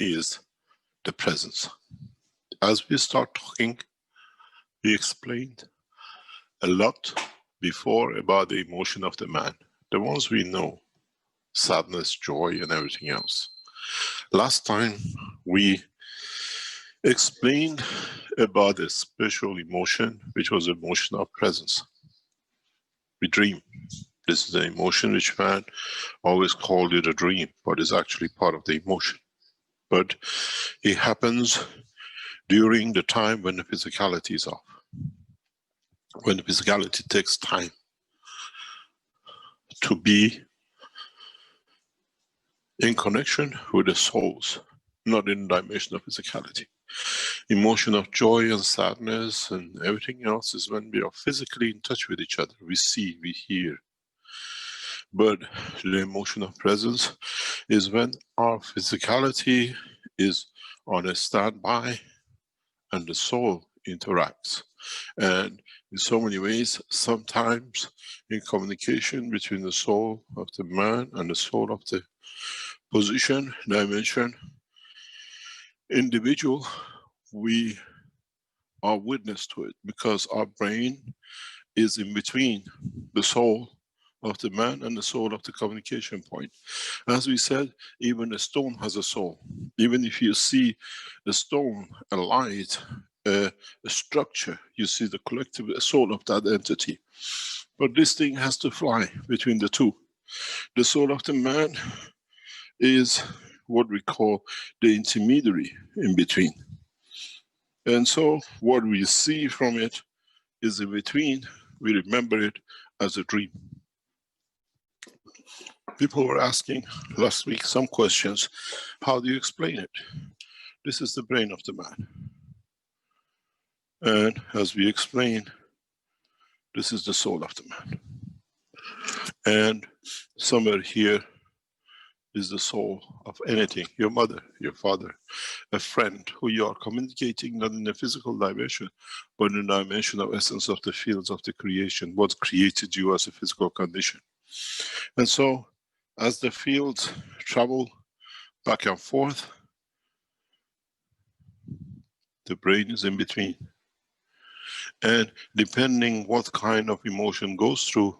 is the presence. As we start talking, we explained a lot before about the emotion of the man. The ones we know, sadness, joy, and everything else. Last time we explained about a special emotion, which was the emotion of presence. We dream. This is the emotion which man always called it a dream, but is actually part of the emotion. But it happens during the time when the physicality is off. When the physicality takes time to be in connection with the souls, not in the dimension of physicality. Emotion of joy and sadness and everything else is when we are physically in touch with each other. We see, we hear. But the emotion of presence is when our physicality is on a standby and the soul interacts. And in so many ways, sometimes in communication between the soul of the man and the soul of the position, dimension, individual, we are witness to it because our brain is in between the soul of the man and the soul of the communication point. As we said, even a stone has a soul. Even if you see a stone, a light, a structure, you see the collective soul of that entity. But this thing has to fly between the two. The soul of the man is what we call the intermediary in between. And so what we see from it is in between. We remember it as a dream. People were asking last week some questions. How do you explain it? This is the brain of the man. And as we explained, this is the soul of the man. And somewhere here is the soul of anything, your mother, your father, a friend who you are communicating not in the physical dimension, but in the dimension of essence of the fields of the creation, what created you as a physical condition. And so, as the fields travel back and forth, the brain is in between. And depending what kind of emotion goes through,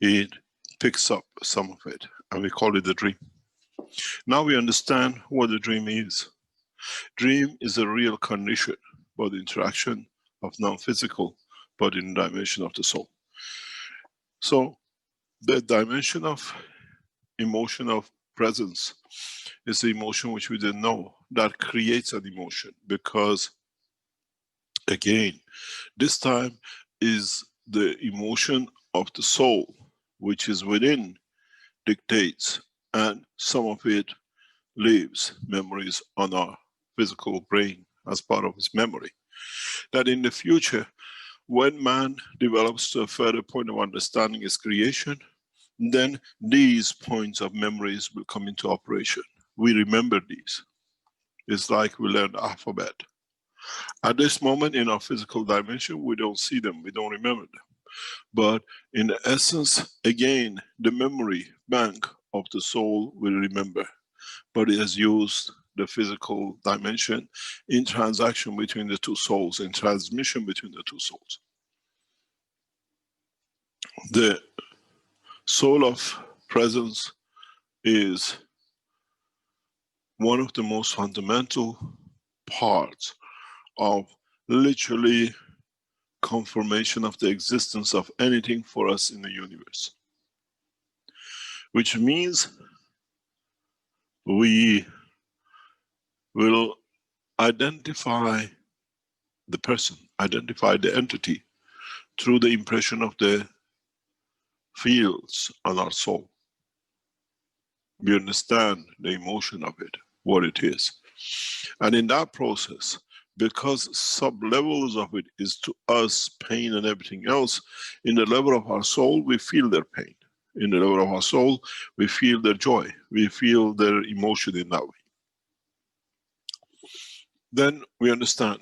it picks up some of it, and we call it the dream. Now we understand what the dream is. Dream is a real condition, but the interaction of non-physical, but in the dimension of the soul. So, the dimension of emotion of presence is the emotion which we didn't know, that creates an emotion, because again, this time is the emotion of the soul, which is within, dictates, and some of it leaves memories on our physical brain as part of its memory. That in the future, when man develops to a further point of understanding his creation, then these points of memories will come into operation. We remember these. It's like we learn the alphabet. At this moment in our physical dimension, we don't see them, we don't remember them. But in the essence, again, the memory bank of the soul will remember. But it has used the physical dimension in transaction between the two souls, in transmission between the two souls. The soul of presence is one of the most fundamental parts of literally confirmation of the existence of anything for us in the universe. Which means we will identify the person, identify the entity through the impression of the fields on our soul. We understand the emotion of it, what it is. And in that process, because sub-levels of it is to us pain and everything else, in the level of our soul, we feel their pain. In the level of our soul, we feel their joy. We feel their emotion in that way. Then we understand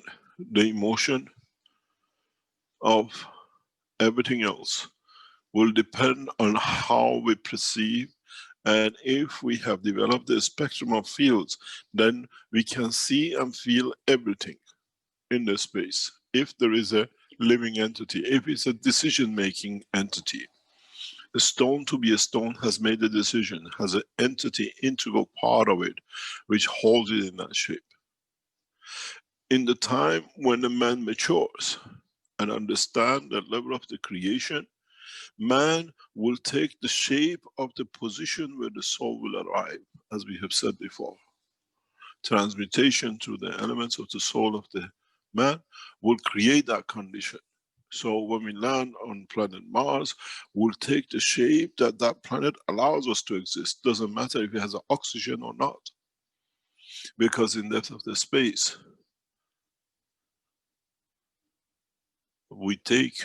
the emotion of everything else will depend on how we perceive And if we have developed the spectrum of fields, then we can see and feel everything in the space. If there is a living entity, if it's a decision-making entity, a stone to be a stone has made a decision, has an entity, integral part of it, which holds it in that shape. In the time when the man matures and understand the level of the creation, man will take the shape of the position where the soul will arrive, as we have said before. Transmutation through the elements of the soul of the man will create that condition. So when we land on planet Mars, we'll take the shape that that planet allows us to exist. Doesn't matter if it has oxygen or not. Because in depth of the space, we take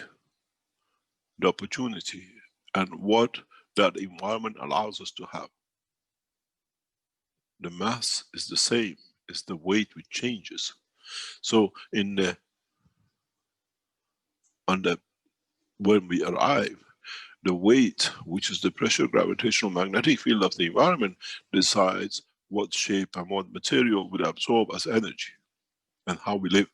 the opportunity and what that environment allows us to have. The mass is the same, it's the weight which changes. So in the, when we arrive, the weight, which is the pressure gravitational magnetic field of the environment, decides what shape and what material will absorb as energy and how we live.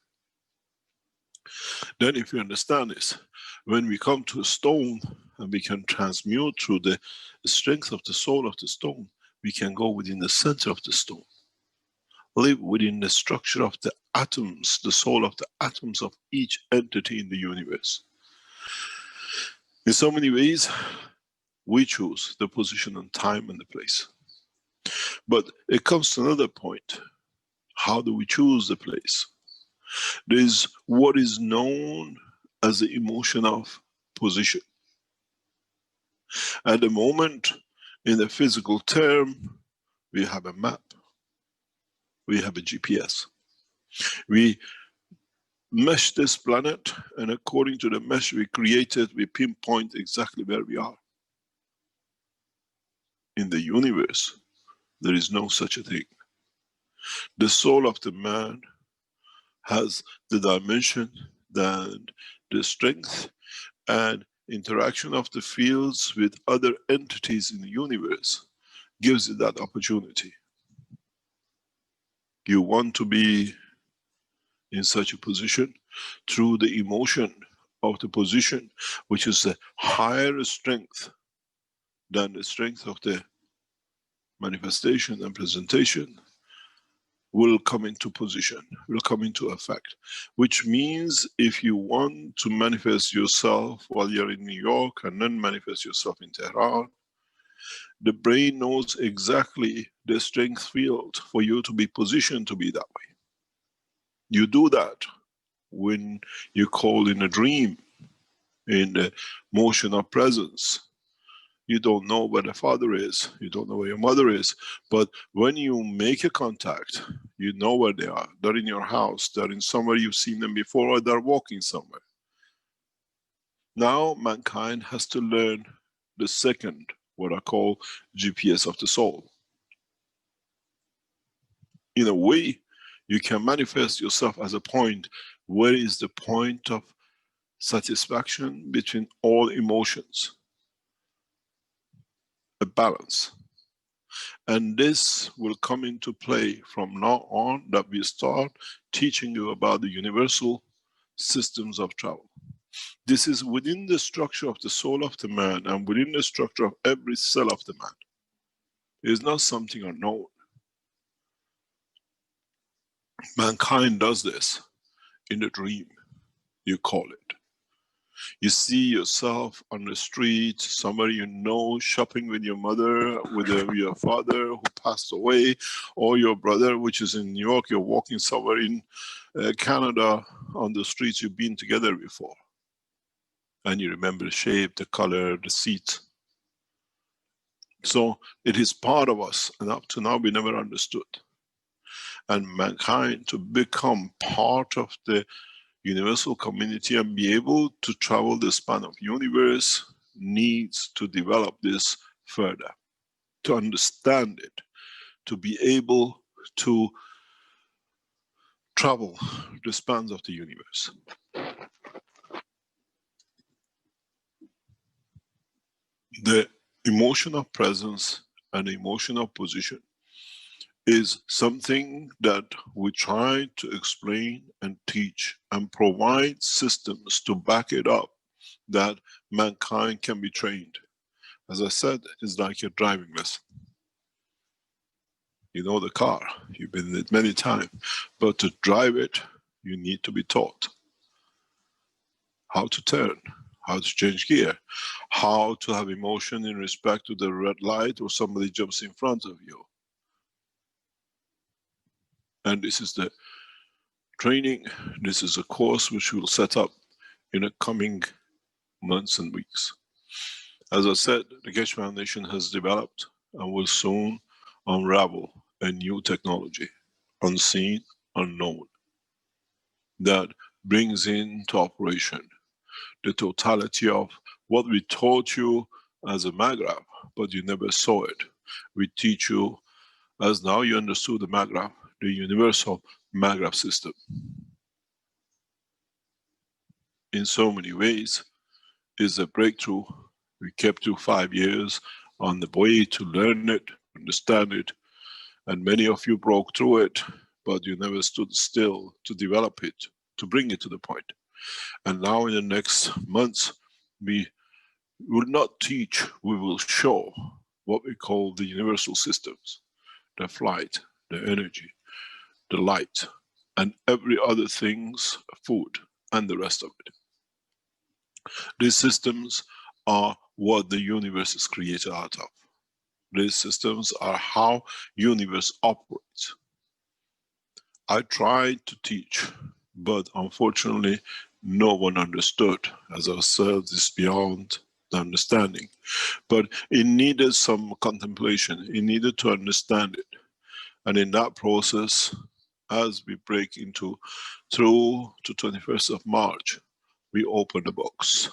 Then if you understand this, when we come to a stone and we can transmute through the strength of the soul of the stone, we can go within the center of the stone. Live within the structure of the atoms, the soul of the atoms of each entity in the universe. In so many ways, we choose the position and time and the place. But it comes to another point. How do we choose the place? There is what is known as the emotion of position. At the moment, in the physical term, we have a map. We have a GPS. We mesh this planet, and according to the mesh we created, we pinpoint exactly where we are. In the universe, there is no such a thing. The soul of the man has the dimension, the strength and interaction of the fields with other entities in the universe gives you that opportunity. You want to be in such a position through the emotion of the position, which is a higher strength than the strength of the manifestation and presentation, will come into position, will come into effect. Which means if you want to manifest yourself while you're in New York and then manifest yourself in Tehran, the brain knows exactly the strength field for you to be positioned to be that way. You do that when you call in a dream, in the motion of presence. You don't know where the father is, you don't know where your mother is, but when you make a contact, you know where they are. They're in your house, they're in somewhere you've seen them before, or they're walking somewhere. Now mankind has to learn the second, what I call GPS of the soul. In a way, you can manifest yourself as a point. Where is the point of satisfaction between all emotions? A balance. And this will come into play from now on, that we start teaching you about the universal systems of travel. This is within the structure of the soul of the man and within the structure of every cell of the man. It is not something unknown. Mankind does this in the dream, you call it. You see yourself on the street, somebody you know, shopping with your mother, with your father who passed away, or your brother, which is in New York. You're walking somewhere in Canada on the streets you've been together before. And you remember the shape, the color, the seat. So it is part of us, and up to now we never understood. And mankind, to become part of the universal community and be able to travel the span of universe, needs to develop this further, to understand it, to be able to travel the spans of the universe. The emotion of presence and emotional position is something that we try to explain and teach and provide systems to back it up, that mankind can be trained. As I said, it's like a driving lesson. You know the car, you've been in it many times, but to drive it, you need to be taught how to turn, how to change gear, how to have emotion in respect to the red light or somebody jumps in front of you. And this is the training, this is a course which we'll set up in the coming months and weeks. As I said, the Keshe Foundation has developed and will soon unravel a new technology, unseen, unknown, that brings into operation the totality of what we taught you as a magraph, but you never saw it. We teach you, as now you understood the magraph, the universal magraph system. In so many ways, is a breakthrough. We kept you 5 years on the way to learn it, understand it, and many of you broke through it, but you never stood still to develop it, to bring it to the point. And now in the next months, we will not teach, we will show what we call the universal systems, the flight, the energy, the light, and every other things, food, and the rest of it. These systems are what the universe is created out of. These systems are how universe operates. I tried to teach, but unfortunately no one understood. As I said, it's beyond the understanding. But it needed some contemplation, it needed to understand it. And in that process, as we break into through to 21st of March, we open the box.